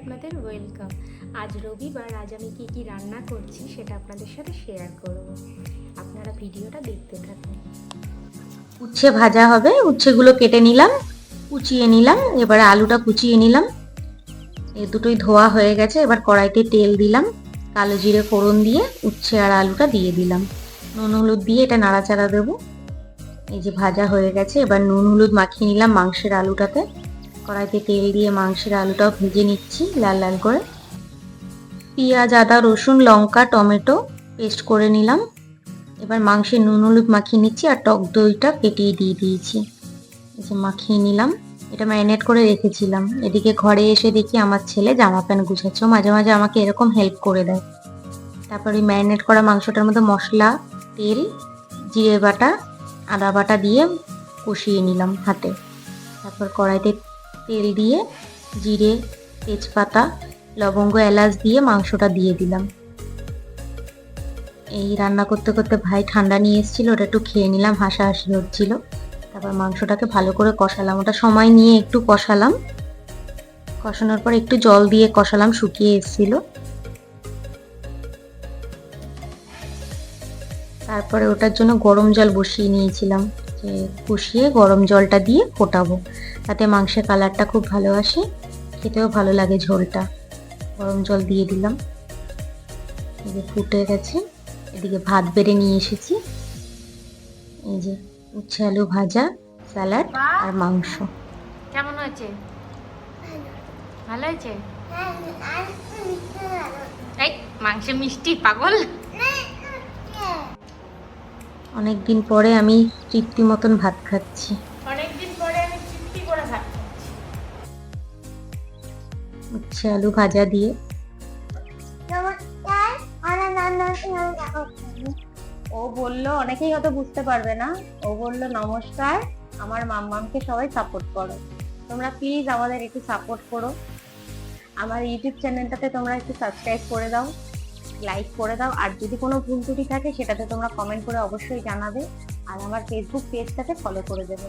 আপনাদের ওয়েলকাম। আজ রবিবার, আজ আমি কি রান্না করছি সেটা আপনাদের সাথে শেয়ার করব। আপনারা ভিডিওটা দেখতে থাকুন। উচ্ছে ভাজা হবে, উচ্ছেগুলো কেটে নিলাম, কুচিয়ে নিলাম, এবারে আলুটা কুচিয়ে নিলাম। এই দুটোই ধোয়া হয়ে গেছে। এবার কড়াইতে তেল দিলাম, কালো জিরে ফোড়ন দিয়ে উচ্ছে আর আলুটা দিয়ে দিলাম, নুন হলুদ দিয়ে এটা নাড়াচাড়া দেবো। এই যে ভাজা হয়ে গেছে, এবার নুন হলুদ মাখিয়ে নিলাম মাংসের আলুটাতে। কড়াইতে তেল দিয়ে মাংসের আলুটাও ভেজে নিচ্ছি লাল লাল করে। পেঁয়াজ, আদা, রসুন, লঙ্কা, টমেটো পেস্ট করে নিলাম। এবার মাংসে নুন হলুদ মাখিয়ে নিচ্ছি আর টক দইটা কেটেই দিয়ে দিয়েছি। এই যে মাখিয়ে নিলাম, এটা ম্যারিনেট করে রেখেছিলাম। এদিকে ঘরে এসে দেখি আমার ছেলে জামা প্যান্ট গুছাচ্ছে, মাঝে মাঝে আমাকে এরকম হেল্প করে দেয়। তারপর ওই ম্যারিনেট করা মাংসটার মধ্যে মশলা, তেল, জিরে বাটা, আদা বাটা দিয়ে কষিয়ে নিলাম হাতে। তারপর কড়াইতে তেল দিয়ে জিরে, তেজপাতা, লবঙ্গ, এলাচ দিয়ে মাংসটা দিয়ে দিলাম। এই রান্না করতে করতে ভাই ঠান্ডা নিয়ে এসেছিল, ওটা একটু খেয়ে নিলাম, হাসাহাসি হচ্ছিল। তারপর মাংসটাকে ভালো করে কষালাম, ওটা সময় নিয়ে একটু কষালাম। কষানোর পর একটু জল দিয়ে কষালাম, শুকিয়ে এসেছিল। তারপরে ওটার জন্য গরম জল বসিয়ে নিয়েছিলাম, যে কষিয়ে গরম জলটা দিয়ে ফোটাবো, তাতে মাংসের কালারটা খুব ভালো আসে, খেতেও ভালো লাগে ঝোলটা। গরম জল দিয়ে দিলাম, এই যে ফুটে গেছে। এদিকে ভাত বেড়ে নিয়ে এসেছি, এই যে উচ্ছে আলু ভাজা, স্যালাড আর মাংস। কেমন হয়েছে? ভালো হয়েছে? এই মাংসে মিষ্টি পাগল। অনেকদিন পরে আমি তৃপ্তি মতন ভাত খাচ্ছি। অনেকদিন পরে আমি তৃপ্তি করে ভাত খাচ্ছি। উচ্ছে আলু ভাজা দিয়ে। ও বললো, অনেকেই হয়তো বুঝতে পারবে না, ও বললো নমস্কার, আমার মাম্মামকে সবাই সাপোর্ট করো। তোমরা প্লিজ আমাদের একটু সাপোর্ট করো। আমার ইউটিউব চ্যানেলটাতে তোমরা একটু সাবস্ক্রাইব করে দাও, লাইক করে দাও, আর যদি কোনো ভুল ত্রুটি থাকে সেটাতে তোমরা কমেন্ট করে অবশ্যই জানাবে, আর আমার ফেসবুক পেজটাতে ফলো করে দেবে।